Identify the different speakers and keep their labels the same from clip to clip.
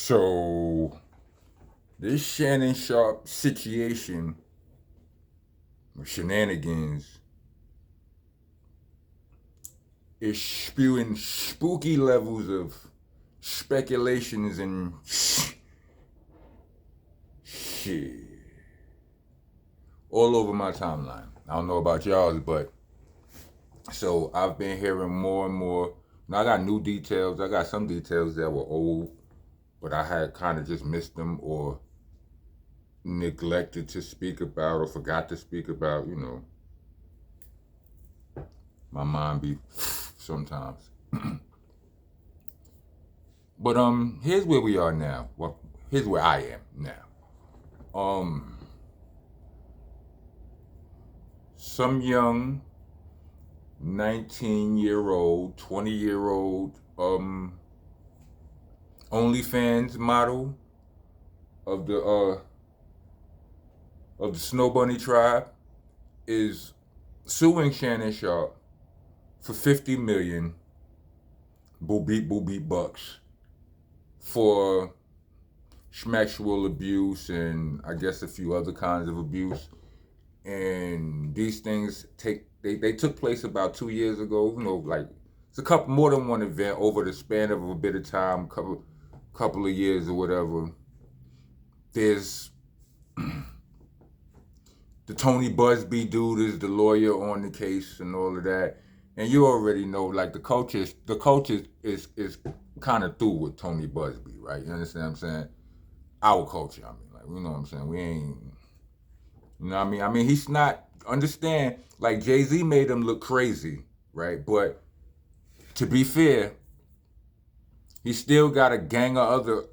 Speaker 1: So this Shannon Sharpe situation, shenanigans, is spewing spooky levels of speculations and shit all over my timeline. I don't know about y'all's, but so I've been hearing more and more. Now I got new details. I got some details that were old, but I had kind of just missed them or neglected to speak about or forgot to speak about. My mind be sometimes. But here's where we are now. Well, here's where I am now. Some young 19-year-old, 20-year-old OnlyFans model of the Snow Bunny tribe is suing Shannon Sharpe for 50 million boo beep bucks for sexual abuse and I guess a few other kinds of abuse. And these things they took place about 2 years ago. Like it's a couple more than one event over the span of a bit of time, couple of years or whatever. There's the Tony Busby dude is the lawyer on the case and all of that. And you already know, like the coach is kind of through with Tony Busby, right? You understand what I'm saying? Our culture, I mean, like, you know what I'm saying? We ain't, you know what I mean? I mean, he's not, understand, like Jay-Z made him look crazy, right? But to be fair, he still got a gang of other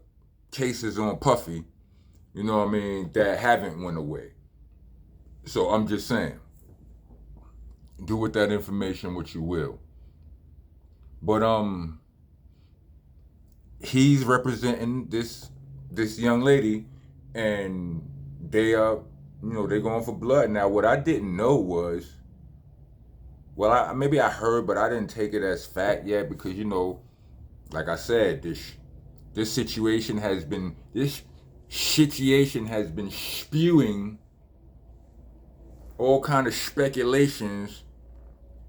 Speaker 1: cases on Puffy, you know what I mean, that haven't went away. So I'm just saying, do with that information what you will. But he's representing this young lady, and they are, they're going for blood. Now, what I didn't know was, well, maybe I heard, but I didn't take it as fact yet because like I said, this situation has been spewing all kind of speculations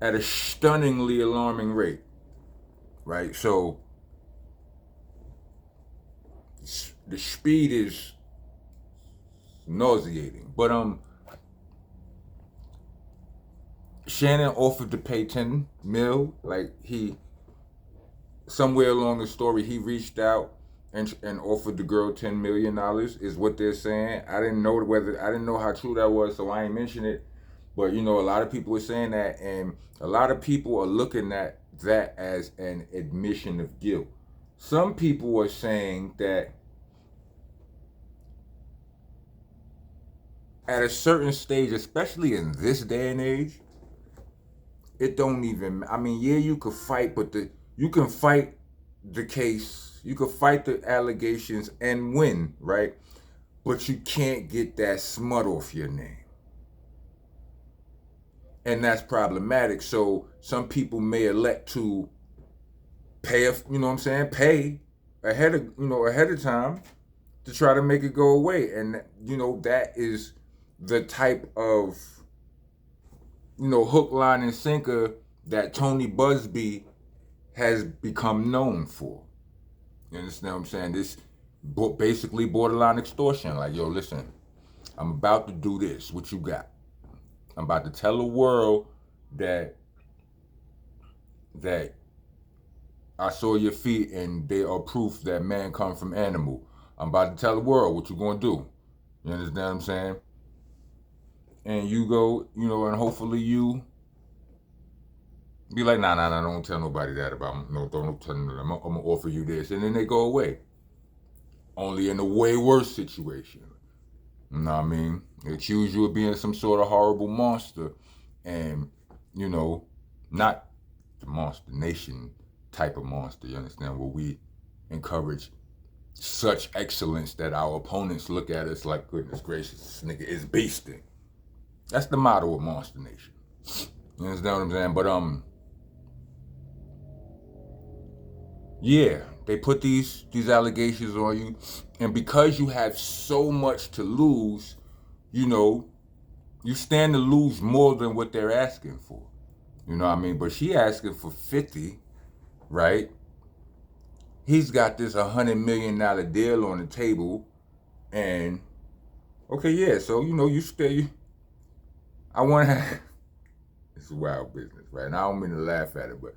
Speaker 1: at a stunningly alarming rate, right? So the speed is nauseating. But Shannon offered to pay 10 mil. Like somewhere along the story, he reached out and offered the girl $10 million is what they're saying. I didn't know how true that was, so I ain't mention it. But a lot of people were saying that, and a lot of people are looking at that as an admission of guilt. Some people are saying that at a certain stage, especially in this day and age, it don't even, I mean, yeah, you could fight, but you can fight the case, you can fight the allegations and win, right? But you can't get that smut off your name. And that's problematic. So some people may elect to pay, pay ahead of time to try to make it go away. And that is the type of hook, line, and sinker that Tony Busby has become known for. You understand what I'm saying? This basically borderline extortion. Like, yo, listen, I'm about to do this. What you got? I'm about to tell the world that I saw your feet and they are proof that man come from animal. I'm about to tell the world what you gonna do. You understand what I'm saying? And you go, and hopefully you be like, nah, don't tell nobody that about me. No, don't tell them that. I'm gonna offer you this. And then they go away. Only in a way worse situation. You know what I mean? They accuse you of being some sort of horrible monster. And, not the Monster Nation type of monster, you understand? Where we encourage such excellence that our opponents look at us like, goodness gracious, this nigga is beasting. That's the motto of Monster Nation. You understand what I'm saying? But, yeah, they put these allegations on you, and because you have so much to lose, you know, you stand to lose more than what they're asking for. You know what I mean? But she asking for 50, right? He's got this $100 million deal on the table, and okay, yeah. So you know, you stay. I want to. It's wild business, right? And I don't mean to laugh at it, but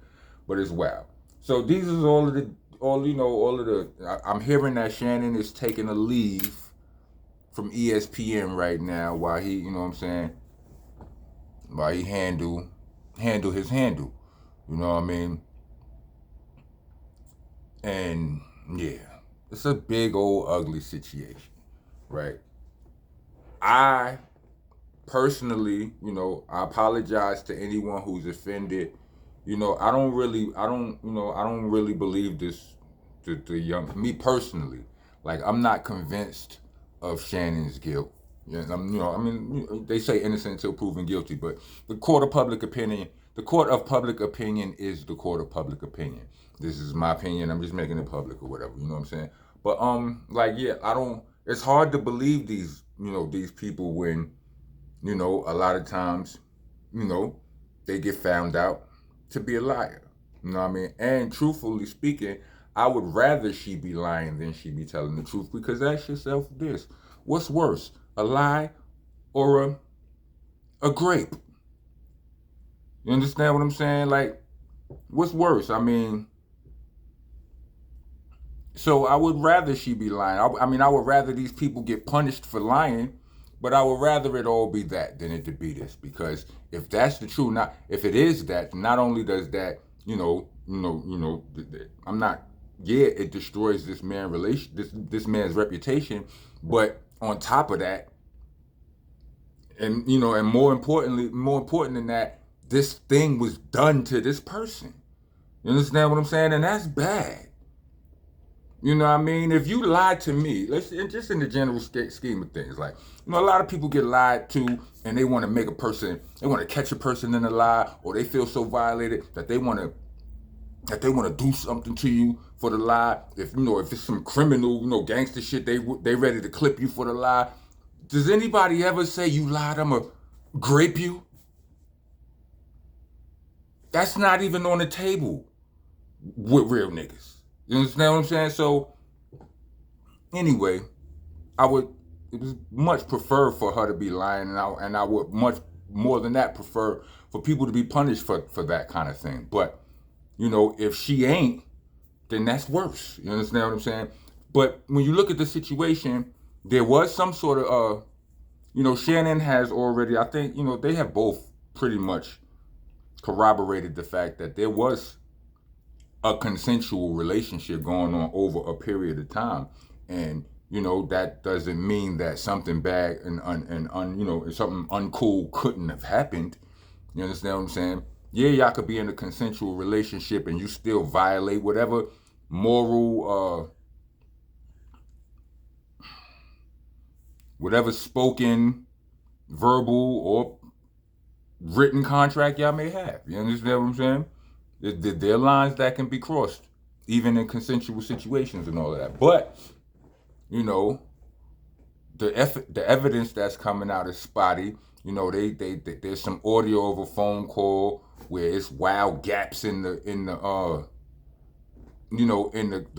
Speaker 1: it's wild. So these is all of the, all of the. I'm hearing that Shannon is taking a leave from ESPN right now while he, you know what I'm saying, while he handle his handle. You know what I mean? And yeah, it's a big old ugly situation, right? I personally, I apologize to anyone who's offended. I don't really believe this. The young me personally, like I'm not convinced of Shannon's guilt. Yeah, they say innocent until proven guilty, but the court of public opinion, the court of public opinion is the court of public opinion. This is my opinion. I'm just making it public or whatever. You know what I'm saying? But like yeah, I don't. It's hard to believe these people when a lot of times, they get found out to be a liar. You know what I mean? And truthfully speaking, I would rather she be lying than she be telling the truth, because ask yourself this: what's worse, a lie or a grape? You understand what I'm saying? Like, what's worse? I mean, so I would rather she be lying. I would rather these people get punished for lying, but I would rather it all be that than it to be this. Because if that's the truth, not if it is that, not only does that, I'm not. Yeah, it destroys this this man's reputation, but on top of that, and and more important than that, this thing was done to this person. You understand what I'm saying? And that's bad. You know what I mean? If you lied to me, let's just in the general scheme of things, like a lot of people get lied to, and they want to they want to catch a person in a lie, or they feel so violated that they want to do something to you for the lie. If it's some criminal, gangster shit, they ready to clip you for the lie. Does anybody ever say you lied? I'ma grape you? That's not even on the table with real niggas. You understand what I'm saying? So, anyway, it was much preferred for her to be lying, and I would much more than that prefer for people to be punished for that kind of thing. But, if she ain't, then that's worse. You understand what I'm saying? But when you look at the situation, there was some sort of, Shannon has already, I think, they have both pretty much corroborated the fact that there was a consensual relationship going on over a period of time. And, that doesn't mean that something bad and something uncool couldn't have happened. You understand what I'm saying? Yeah, y'all could be in a consensual relationship and you still violate whatever moral, whatever spoken, verbal, or written contract y'all may have. You understand what I'm saying? There are lines that can be crossed, even in consensual situations and all of that. But, the evidence that's coming out is spotty. There's some audio of a phone call where it's wild gaps in the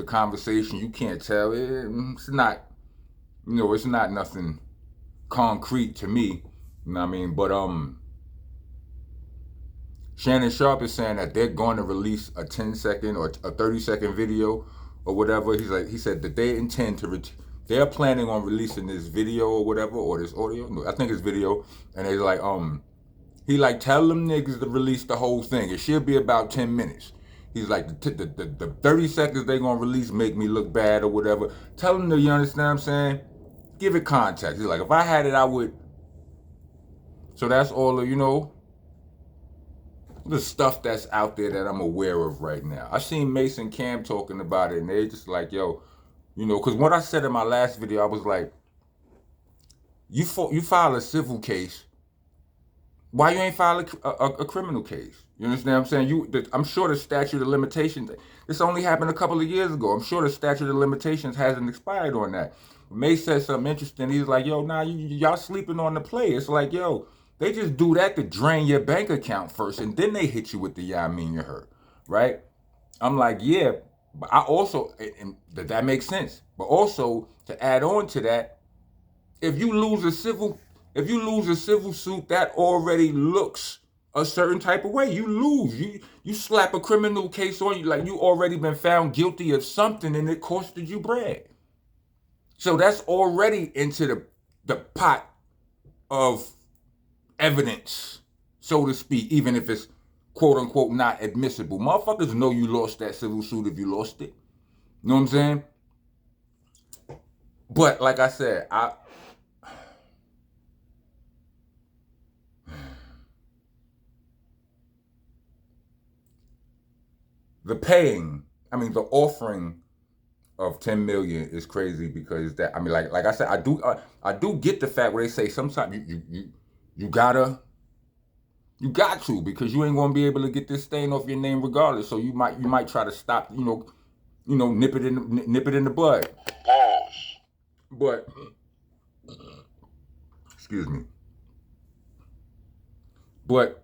Speaker 1: conversation. You can't tell. It's not, it's not nothing concrete to me. You know what I mean? But Shannon Sharpe is saying that they're going to release a 10-second or a 30-second video or whatever. He said that they intend to they're planning on releasing this video or whatever, or this audio. No, I think it's video. And they're like, he like, tell them niggas to release the whole thing. It should be about 10 minutes. He's like, the 30 seconds they gonna release make me look bad or whatever. Tell them to, you understand what I'm saying? Give it context. He's like, if I had it, I would. So that's all of, the stuff that's out there that I'm aware of right now. I seen Mason Cam talking about it, and they just like, yo, because what I said in my last video, I was like, you file a civil case, why you ain't file a criminal case? You understand what I'm saying? I'm sure the statute of limitations. This only happened a couple of years ago. I'm sure the statute of limitations hasn't expired on that. May said something interesting. He's like, "Yo, nah, y'all sleeping on the play." It's like, yo, they just do that to drain your bank account first, and then they hit you with the "yeah, I mean you hurt," right? I'm like, yeah, but I also, and that makes sense. But also to add on to that, if you lose a civil if you lose a civil suit, that already looks a certain type of way. You lose. You slap a criminal case on you, like you already been found guilty of something and it costed you bread. So that's already into the pot of evidence, so to speak, even if it's quote unquote not admissible. Motherfuckers know you lost that civil suit if you lost it. You know what I'm saying? But like I said, the offering of 10 million is crazy because that, I mean, like I said, I do get the fact where they say sometimes you got to, because you ain't gonna be able to get this stain off your name regardless. So you might try to stop, nip it in the bud. But excuse me. But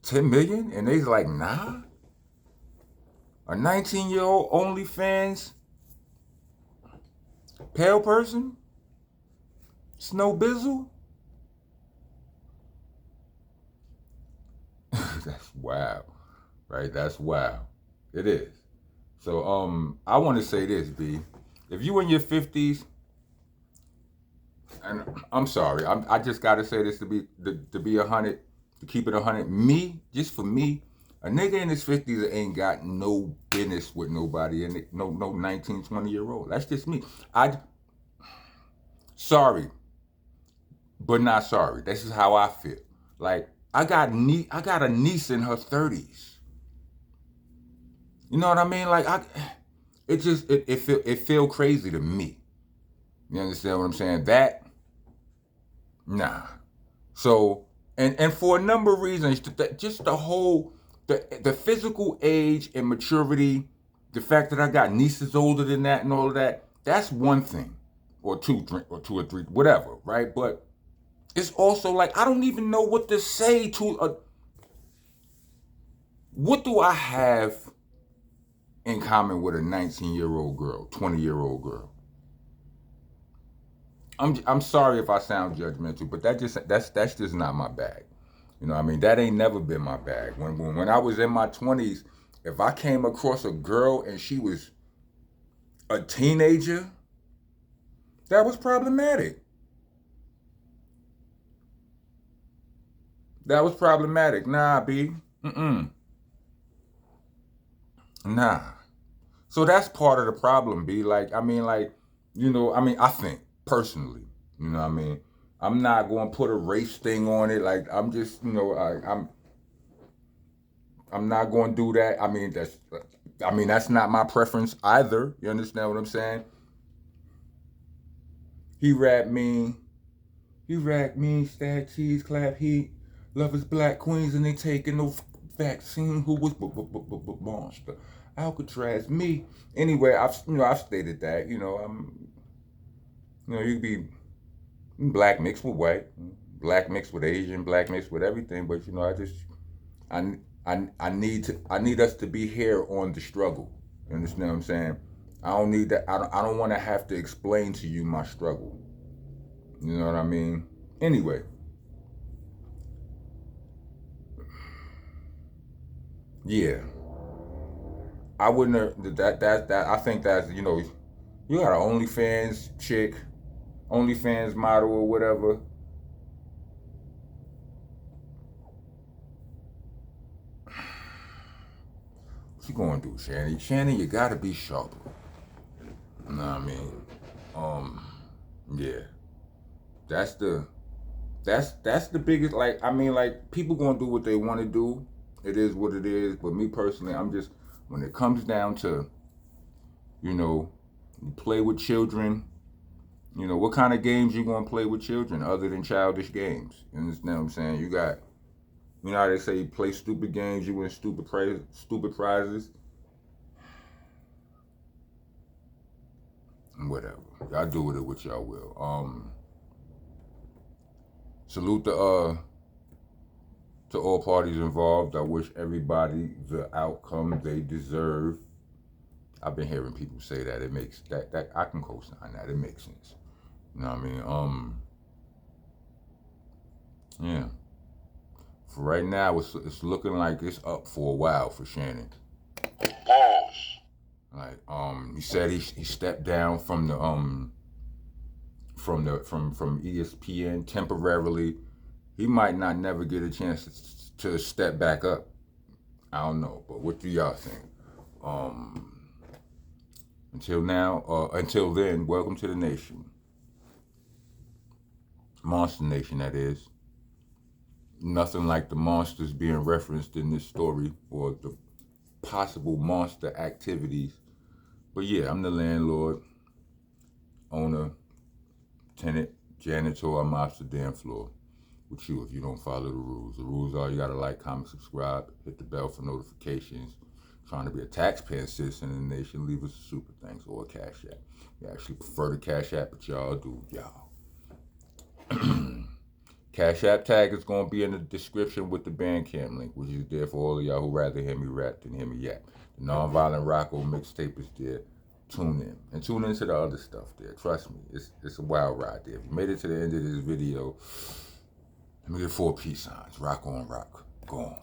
Speaker 1: 10 million, and they's like, nah. A 19-year-old OnlyFans pale person, Snow Bizzle. That's wild, right? That's wild. It is. So I want to say this, B. If you in your 50s, and I'm sorry, I just gotta say this to be 100, to keep it 100. Me, just for me, a nigga in his 50s ain't got no business with nobody, and no 19, 20-year-old. That's just me. Sorry, but not sorry. This is how I feel. Like I got a niece in her 30s. You know what I mean? Like it feel crazy to me. You understand what I'm saying? That nah. So and for a number of reasons, just the whole the physical age and maturity, the fact that I got nieces older than that and all of that, that's one thing, or two or three, whatever, right? But it's also like I don't even know what to say to a. What do I have in common with a 19-year-old girl, 20-year-old girl? I'm sorry if I sound judgmental, but that's just not my bag. You know what I mean? That ain't never been my bag. When I was in my 20s, if I came across a girl and she was a teenager, that was problematic. That was problematic. Nah, B. Mm-mm. Nah. So that's part of the problem, B. I think personally, you know what I mean? I'm not going to put a race thing on it. Like, I'm just, I'm not going to do that. That's not my preference either. You understand what I'm saying? He rap mean. He rap mean, stack cheese, clap heat. Lovers black queens and they taking no vaccine. Who was monster? Alcatraz, me. Anyway, I've stated that. You could be black mixed with white, black mixed with Asian, black mixed with everything. But I I need us to be here on the struggle. You understand what I'm saying? I don't need that. I don't want to have to explain to you my struggle. You know what I mean? Anyway, yeah, I wouldn't have that. I think that's you got an OnlyFans chick, OnlyFans model or whatever. What you going to do, Shannon? Shannon, you gotta be sharper. You know what I mean? Um, yeah, that's the biggest. Like people gonna do what they want to do. It is what it is. But me personally, I'm just when it comes down to you know, you play with children. What kind of games you gonna play with children other than childish games? You understand what I'm saying? You got You know how they say you play stupid games, you win stupid prizes? Whatever. Y'all do with it what y'all will. Salute to all parties involved. I wish everybody the outcome they deserve. I've been hearing people say that. It makes that I can co-sign that. It makes sense. You know what I mean? Yeah. For right now, it's looking like it's up for a while for Shannon. Like he said he stepped down from the from ESPN temporarily. He might not never get a chance to step back up. I don't know, but what do y'all think? Um, until then, welcome to the nation, Monster Nation. That is nothing like the monsters being referenced in this story or the possible monster activities. But yeah, I'm the landlord, owner, tenant, janitor. I'm off the damn floor with you if you don't follow the rules. The rules are you gotta like, comment, subscribe, hit the bell for notifications. Trying to be a taxpaying citizen in the nation, leave us a super thanks or a cash app. We actually prefer the cash app, but y'all do, y'all. Cash app tag is going to be in the description with the Bandcamp link, which is there for all of y'all who rather hear me rap than hear me yap. The Nonviolent Rocko mixtape is there. Tune in. And tune into the other stuff there. Trust me, it's a wild ride there. If you made it to the end of this video, let me get 4 peace signs. Rock on, rock. Go on.